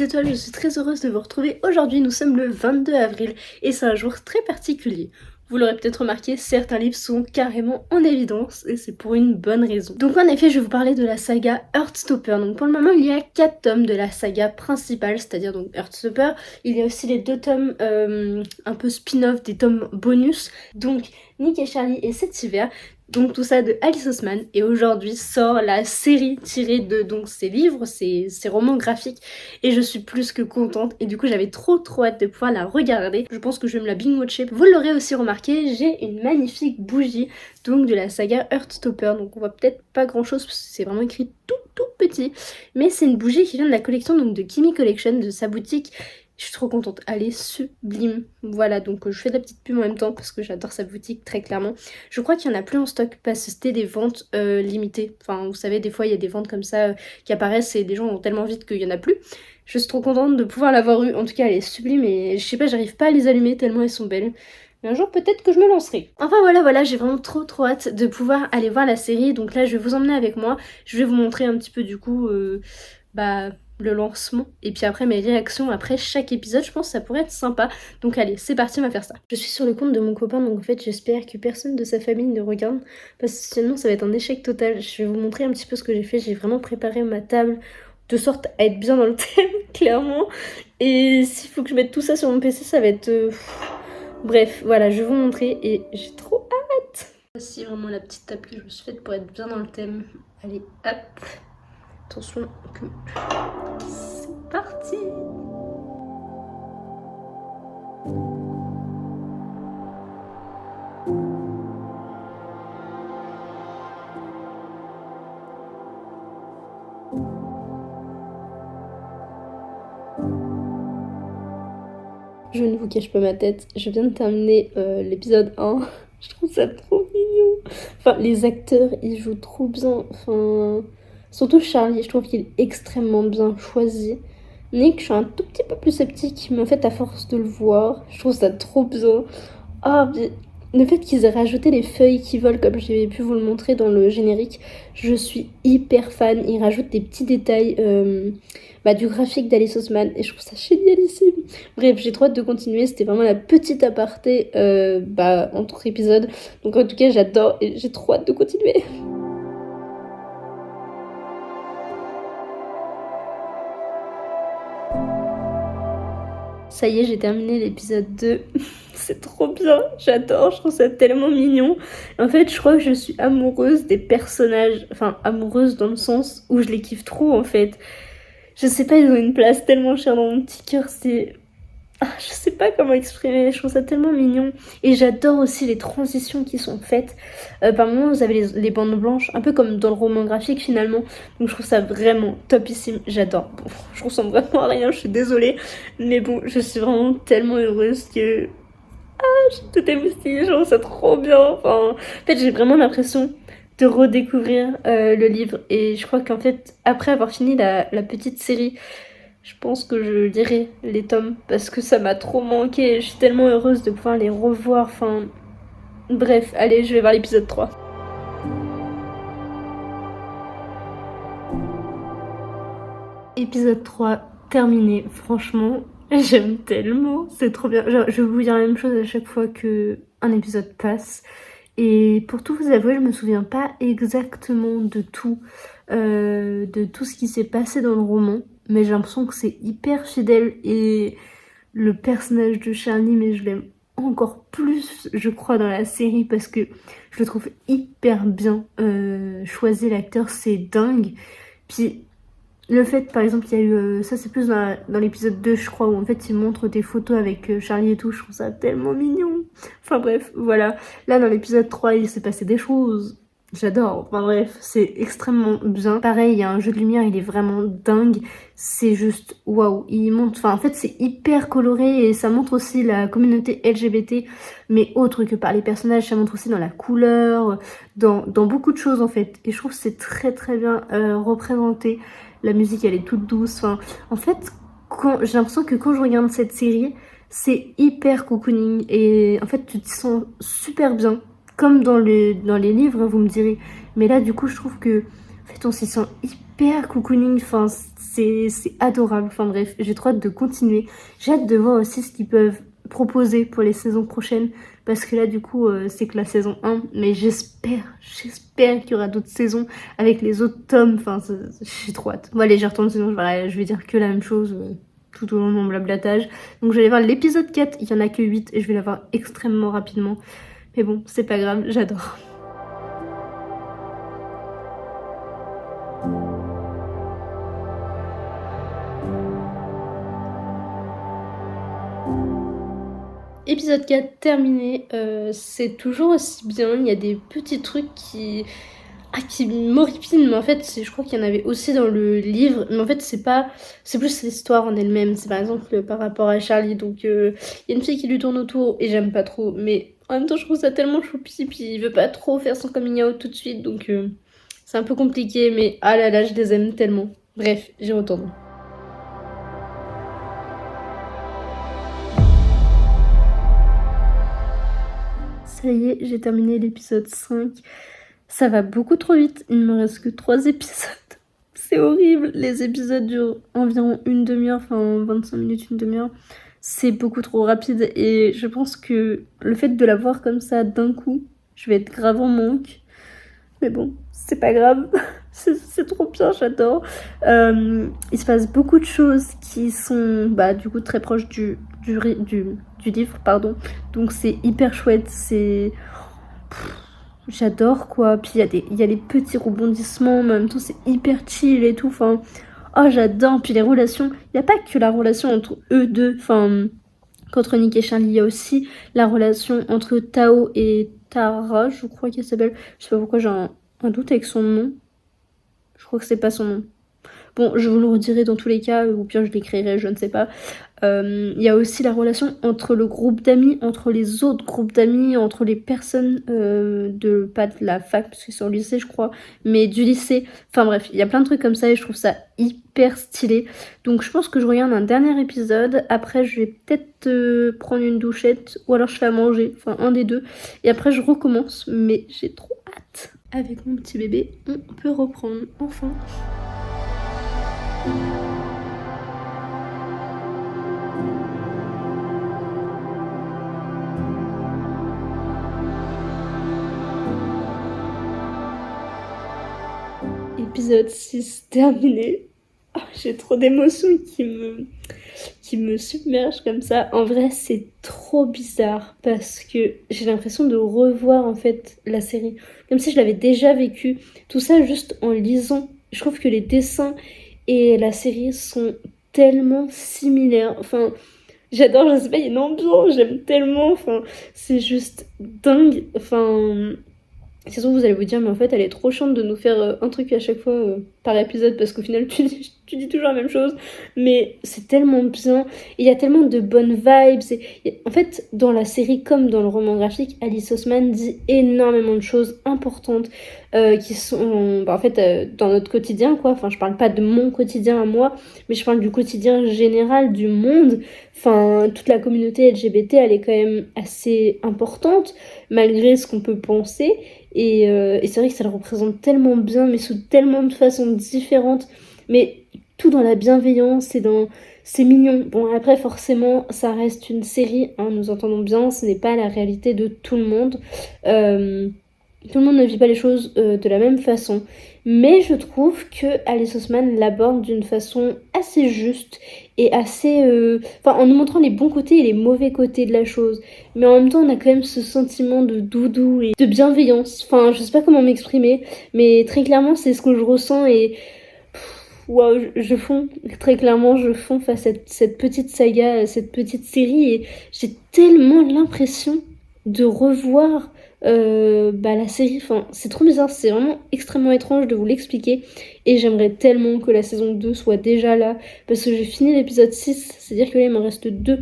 petites étoiles, je suis très heureuse de vous retrouver. Aujourd'hui, nous sommes le 22 avril et c'est un jour très particulier. Vous l'aurez peut-être remarqué, certains livres sont carrément en évidence et c'est pour une bonne raison. Donc en effet, je vais vous parler de la saga Heartstopper. Donc pour le moment, il y a 4 tomes de la saga principale, c'est-à-dire donc Heartstopper. Il y a aussi les 2 tomes un peu spin-off, des tomes bonus. Donc Nick et Charlie et cet hiver. Donc tout ça de Alice Oseman, et aujourd'hui sort la série tirée de donc ces livres, ces romans graphiques, et je suis plus que contente, et du coup j'avais trop hâte de pouvoir la regarder. Je pense que je vais me la binge-watcher. Vous l'aurez aussi remarqué, j'ai une magnifique bougie donc de la saga Heartstopper, donc on voit peut-être pas grand chose parce que c'est vraiment écrit tout petit, mais c'est une bougie qui vient de la collection donc de Kimi Collection, de sa boutique. Je suis trop contente, elle est sublime. Voilà, donc je fais de la petite pub en même temps parce que j'adore sa boutique très clairement. Je crois qu'il n'y en a plus en stock parce que c'était des ventes limitées. Enfin, vous savez, des fois il y a des ventes comme ça qui apparaissent et des gens vont tellement vite qu'il n'y en a plus. Je suis trop contente de pouvoir l'avoir eue. En tout cas, elle est sublime et je sais pas, j'arrive pas à les allumer tellement elles sont belles. Mais un jour peut-être que je me lancerai. Enfin voilà, j'ai vraiment trop hâte de pouvoir aller voir la série. Donc là, je vais vous emmener avec moi. Je vais vous montrer un petit peu du coup... le lancement et puis après mes réactions après chaque épisode. Je pense que ça pourrait être sympa, donc allez c'est parti, on va faire ça. Je suis sur le compte de mon copain, donc en fait j'espère que personne de sa famille ne regarde parce que sinon ça va être un échec total. Je vais vous montrer un petit peu ce que j'ai fait. J'ai vraiment préparé ma table de sorte à être bien dans le thème clairement, et s'il faut que je mette tout ça sur mon PC ça va être bref voilà, je vais vous montrer et j'ai trop hâte. Voici vraiment la petite table que je me suis faite pour être bien dans le thème. Allez hop, attention que c'est parti. Je ne vous cache pas ma tête, je viens de terminer l'épisode 1. Je trouve ça trop mignon. Enfin, les acteurs, ils jouent trop bien. Enfin, surtout Charlie, je trouve qu'il est extrêmement bien choisi. Nick, je suis un tout petit peu plus sceptique, mais en fait, à force de le voir, je trouve ça trop bien. Ah, mais le fait qu'ils aient rajouté les feuilles qui volent, comme j'ai pu vous le montrer dans le générique, je suis hyper fan. Ils rajoutent des petits détails du graphique d'Alice Oseman et je trouve ça génialissime. Bref, j'ai trop hâte de continuer. C'était vraiment la petite aparté entre épisodes. Donc en tout cas, j'adore et j'ai trop hâte de continuer. Ça y est, j'ai terminé l'épisode 2. C'est trop bien, j'adore, je trouve ça tellement mignon. En fait, je crois que je suis amoureuse des personnages. Enfin, amoureuse dans le sens où je les kiffe trop en fait. Je sais pas, ils ont une place tellement chère dans mon petit cœur, c'est... je sais pas comment exprimer, je trouve ça tellement mignon. Et j'adore aussi les transitions qui sont faites. Par moments, vous avez les bandes blanches, un peu comme dans le roman graphique finalement. Donc je trouve ça vraiment topissime, j'adore. Bon, je ressemble vraiment à rien, je suis désolée. Mais bon, je suis vraiment tellement heureuse que... je suis toute émoustillée, je trouve ça trop bien. Enfin, en fait, j'ai vraiment l'impression de redécouvrir le livre. Et je crois qu'en fait, après avoir fini la petite série, je pense que je lirai les tomes parce que ça m'a trop manqué. Je suis tellement heureuse de pouvoir les revoir. Enfin, bref, allez, je vais voir l'épisode 3. Épisode 3 terminé. Franchement, j'aime tellement. C'est trop bien. Genre, je vais vous dire la même chose à chaque fois que un épisode passe. Et pour tout vous avouer, je me souviens pas exactement de tout ce qui s'est passé dans le roman, mais j'ai l'impression que c'est hyper fidèle et le personnage de Charlie, mais je l'aime encore plus, je crois, dans la série parce que je le trouve hyper bien choisi, l'acteur, c'est dingue. Puis le fait, par exemple, il y a eu... ça, c'est plus dans l'épisode 2, je crois, où en fait, il montre des photos avec Charlie et tout. Je trouve ça tellement mignon. Enfin bref, voilà. Là, dans l'épisode 3, il s'est passé des choses. J'adore. Enfin bref, c'est extrêmement bien. Pareil, il y a un jeu de lumière, il est vraiment dingue. C'est juste waouh. Il montre... Enfin, en fait, c'est hyper coloré et ça montre aussi la communauté LGBT, mais autre que par les personnages. Ça montre aussi dans la couleur, dans beaucoup de choses, en fait. Et je trouve que c'est très bien représenté. La musique, elle est toute douce. Enfin, en fait, j'ai l'impression que quand je regarde cette série, c'est hyper cocooning. Et en fait, tu te sens super bien. Comme dans les livres, vous me direz. Mais là, du coup, je trouve que... En fait, on s'y sent hyper cocooning, enfin, c'est adorable. Enfin bref, j'ai trop hâte de continuer. J'ai hâte de voir aussi ce qu'ils peuvent proposer pour les saisons prochaines. Parce que là, du coup, c'est que la saison 1. Mais j'espère qu'il y aura d'autres saisons avec les autres tomes. Enfin, j'ai trop hâte. Bon, allez, j'y retourne, sinon je vais dire que la même chose tout au long de mon blablatage. Donc, je vais aller voir l'épisode 4. Il y en a que 8 et je vais la voir extrêmement rapidement. Mais bon, c'est pas grave, j'adore. Épisode 4 terminé, c'est toujours aussi bien, il y a des petits trucs qui m'horripilent, mais en fait je crois qu'il y en avait aussi dans le livre, mais en fait c'est plus l'histoire en elle-même, c'est par exemple par rapport à Charlie, donc il y a une fille qui lui tourne autour et j'aime pas trop, mais en même temps je trouve ça tellement choupi, puis il veut pas trop faire son coming out tout de suite, donc c'est un peu compliqué, mais ah là là je les aime tellement. Bref, j'y retourne. Ça y est, j'ai terminé l'épisode 5. Ça va beaucoup trop vite, il ne me reste que 3 épisodes. C'est horrible, les épisodes durent environ une demi-heure, enfin 25 minutes, une demi-heure. C'est beaucoup trop rapide et je pense que le fait de la voir comme ça d'un coup, je vais être grave en manque. Mais bon, c'est pas grave, c'est trop bien, j'adore. Il se passe beaucoup de choses qui sont du coup très proches du livre, pardon. Donc c'est hyper chouette, j'adore quoi. Puis il y a les petits rebondissements, mais en même temps c'est hyper chill et tout. Enfin, oh j'adore. Puis les relations, il n'y a pas que la relation entre eux deux, enfin, qu'entre Nick et Charlie, il y a aussi la relation entre Tao et Tara, je crois qu'elle s'appelle. Je sais pas pourquoi j'ai un doute avec son nom. Je crois que c'est pas son nom. Bon, je vous le redirai dans tous les cas, ou bien je l'écrirai, je ne sais pas. Il y a aussi la relation entre le groupe d'amis, entre les autres groupes d'amis, entre les personnes pas de la fac, parce que c'est au lycée, je crois, mais du lycée. Enfin bref, il y a plein de trucs comme ça et je trouve ça hyper stylé. Donc je pense que je regarde un dernier épisode. Après, je vais peut-être prendre une douchette, ou alors je fais à manger, enfin un des deux. Et après, je recommence, mais j'ai trop hâte. Avec mon petit bébé, on peut reprendre, enfin. Épisode 6 terminé. Oh, j'ai trop d'émotions qui me submergent comme ça. En vrai, c'est trop bizarre parce que j'ai l'impression de revoir en fait la série. Comme si je l'avais déjà vécu. Tout ça juste en lisant. Je trouve que les dessins et la série sont tellement similaires. Enfin, j'adore, je sais pas, il y a une ambiance, j'aime tellement. Enfin, c'est juste dingue. Enfin, c'est sûr, vous allez vous dire, mais en fait, elle est trop chiante de nous faire un truc à chaque fois par épisode parce qu'au final, tu dis toujours la même chose. Mais c'est tellement bien. Et il y a tellement de bonnes vibes. En fait, dans la série comme dans le roman graphique, Alice Oseman dit énormément de choses importantes qui sont en fait dans notre quotidien, quoi. Enfin, je parle pas de mon quotidien à moi, mais je parle du quotidien général du monde. Enfin, toute la communauté LGBT, elle est quand même assez importante, malgré ce qu'on peut penser. Et c'est vrai que ça le représente tellement bien, mais sous tellement de façons différentes. Mais tout dans la bienveillance et dans... C'est mignon. Bon, après, forcément, ça reste une série, hein, nous entendons bien, ce n'est pas la réalité de tout le monde. Tout le monde ne vit pas les choses de la même façon. Mais je trouve que Alice Oseman l'aborde d'une façon assez juste et assez... Enfin, en nous montrant les bons côtés et les mauvais côtés de la chose. Mais en même temps, on a quand même ce sentiment de doudou et de bienveillance. Enfin, je sais pas comment m'exprimer, mais très clairement, c'est ce que je ressens et... Waouh, je fonds, très clairement, je fonds face à cette petite saga, cette petite série et j'ai tellement l'impression de revoir la série. Enfin, c'est trop bizarre, c'est vraiment extrêmement étrange de vous l'expliquer et j'aimerais tellement que la saison 2 soit déjà là parce que j'ai fini l'épisode 6, c'est-à-dire que là il m'en reste 2.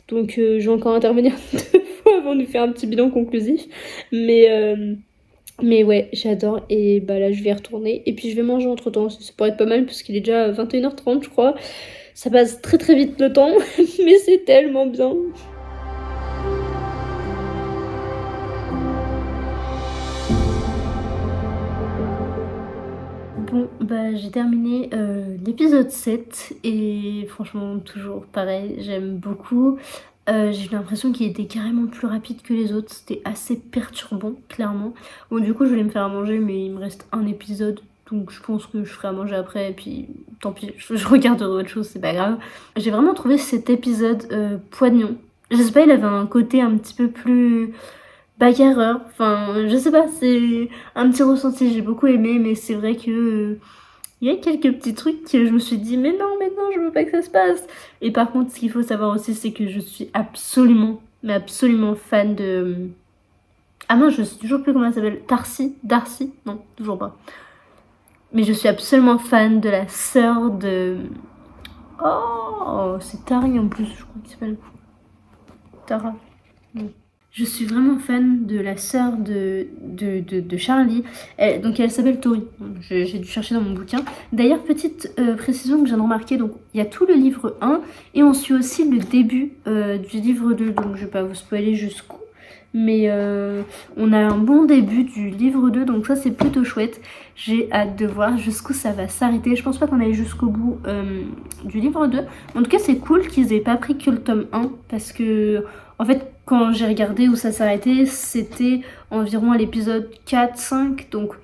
Donc je vais encore intervenir 2 fois avant de faire un petit bilan conclusif. Mais ouais, j'adore et là je vais y retourner et puis je vais manger entre temps, ça pourrait être pas mal parce qu'il est déjà 21h30 je crois. Ça passe très très vite le temps, mais c'est tellement bien. J'ai terminé l'épisode 7 et franchement toujours pareil, j'aime beaucoup. J'ai eu l'impression qu'il était carrément plus rapide que les autres, c'était assez perturbant clairement. Bon du coup je voulais me faire à manger mais il me reste un épisode donc je pense que je ferai à manger après et puis tant pis, je regarderai autre chose, c'est pas grave. J'ai vraiment trouvé cet épisode poignant. Je sais pas, il avait un côté un petit peu plus bagarreur, enfin je sais pas, c'est un petit ressenti, j'ai beaucoup aimé mais c'est vrai que il y a quelques petits trucs que je me suis dit mais non, je veux pas que ça se passe. Et par contre, ce qu'il faut savoir aussi, c'est que je suis absolument, mais absolument fan de... Ah non, je sais toujours plus comment elle s'appelle. Darcy? Non, toujours pas. Mais je suis absolument fan de la sœur de... Oh, c'est Tari en plus, je crois qu'il s'appelle. Tara. Non. Je suis vraiment fan de la sœur de Charlie. Donc elle s'appelle Tori. J'ai dû chercher dans mon bouquin. D'ailleurs, petite précision que je viens de remarquer. Donc il y a tout le livre 1 et on suit aussi le début du livre 2. Donc je vais pas vous spoiler jusqu'où. Mais on a un bon début du livre 2. Donc ça c'est plutôt chouette. J'ai hâte de voir jusqu'où ça va s'arrêter. Je pense pas qu'on aille jusqu'au bout du livre 2. En tout cas c'est cool qu'ils aient pas pris que le tome 1. Parce que... En fait, quand j'ai regardé où ça s'arrêtait, c'était environ à l'épisode 4-5. Donc,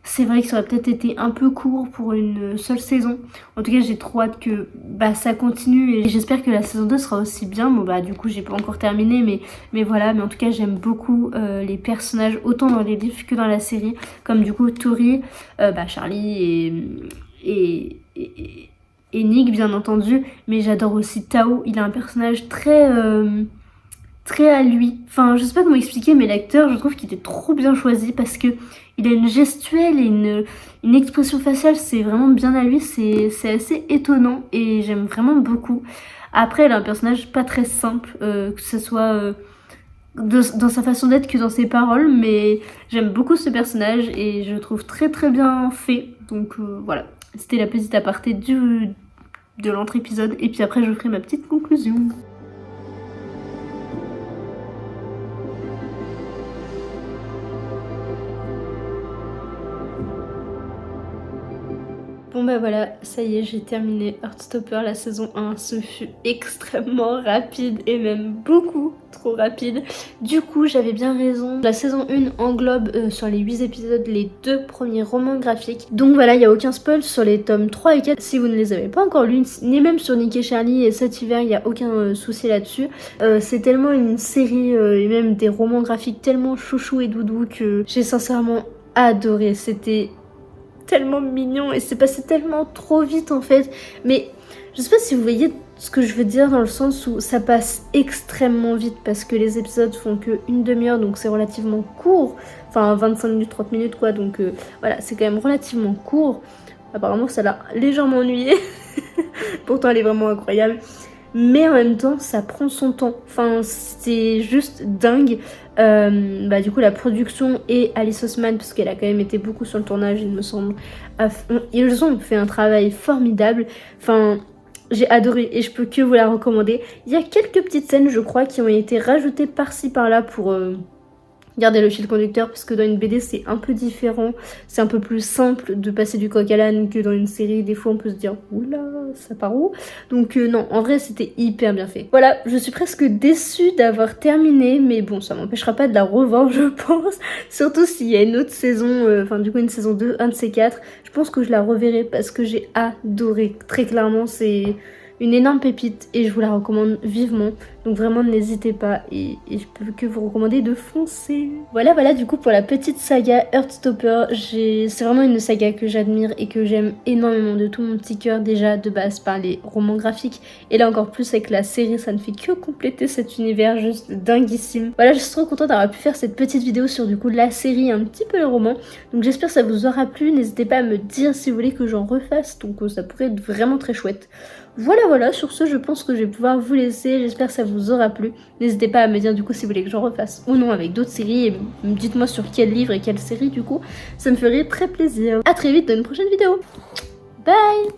c'est vrai que ça aurait peut-être été un peu court pour une seule saison. En tout cas, j'ai trop hâte que ça continue. Et j'espère que la saison 2 sera aussi bien. Bon, du coup, j'ai pas encore terminé. Mais voilà. Mais en tout cas, j'aime beaucoup les personnages, autant dans les livres que dans la série. Comme du coup, Tori, Charlie et Nick, bien entendu. Mais j'adore aussi Tao. Il a un personnage très à lui. Enfin, je sais pas comment expliquer, mais l'acteur, je trouve qu'il était trop bien choisi parce que il a une gestuelle et une expression faciale, c'est vraiment bien à lui, c'est assez étonnant et j'aime vraiment beaucoup. Après, il a un personnage pas très simple, que ce soit dans sa façon d'être que dans ses paroles, mais j'aime beaucoup ce personnage et je le trouve très très bien fait. Donc voilà, c'était la petite aparté de l'entre épisode et puis après je ferai ma petite conclusion. Bon voilà, ça y est, j'ai terminé Heartstopper, la saison 1. Ce fut extrêmement rapide et même beaucoup trop rapide. Du coup, j'avais bien raison. La saison 1 englobe sur les 8 épisodes les 2 premiers romans graphiques. Donc voilà, il n'y a aucun spoil sur les tomes 3 et 4 si vous ne les avez pas encore lus, ni même sur Nick et Charlie et cet hiver, il n'y a aucun souci là-dessus. C'est tellement une série et même des romans graphiques tellement chouchou et doudou que j'ai sincèrement adoré. C'était tellement mignon et c'est passé tellement trop vite en fait. Mais je sais pas si vous voyez ce que je veux dire dans le sens où ça passe extrêmement vite parce que les épisodes font que une demi-heure donc c'est relativement court. Enfin 25 minutes, 30 minutes quoi, donc voilà, c'est quand même relativement court. Apparemment ça l'a légèrement ennuyé. Pourtant elle est vraiment incroyable. Mais en même temps ça prend son temps, enfin c'est juste dingue. Du coup la production et Alice Oseman, parce qu'elle a quand même été beaucoup sur le tournage il me semble, ils ont fait un travail formidable. Enfin j'ai adoré et je peux que vous la recommander. Il y a quelques petites scènes je crois qui ont été rajoutées par-ci par-là pour garder le fil conducteur, parce que dans une BD c'est un peu différent, c'est un peu plus simple de passer du coq à l'âne que dans une série. Des fois on peut se dire oula ça part où, donc non, en vrai c'était hyper bien fait. Voilà, je suis presque déçue d'avoir terminé, mais bon ça m'empêchera pas de la revoir je pense, surtout s'il y a une autre saison, du coup une saison 2, un de ces 4, je pense que je la reverrai parce que j'ai adoré, très clairement c'est une énorme pépite et je vous la recommande vivement. Donc vraiment n'hésitez pas et je peux que vous recommander de foncer. Voilà du coup pour la petite saga Heartstopper. C'est vraiment une saga que j'admire et que j'aime énormément de tout mon petit cœur, déjà de base par les romans graphiques et là encore plus avec la série, ça ne fait que compléter cet univers juste dinguissime. Voilà, je suis trop contente d'avoir pu faire cette petite vidéo sur du coup la série, un petit peu le roman. Donc j'espère que ça vous aura plu, n'hésitez pas à me dire si vous voulez que j'en refasse, donc ça pourrait être vraiment très chouette. Voilà, sur ce je pense que je vais pouvoir vous laisser, j'espère que ça vous aura plu. N'hésitez pas à me dire du coup si vous voulez que j'en refasse ou non avec d'autres séries et dites-moi sur quel livre et quelle série du coup, ça me ferait très plaisir. A très vite dans une prochaine vidéo. Bye.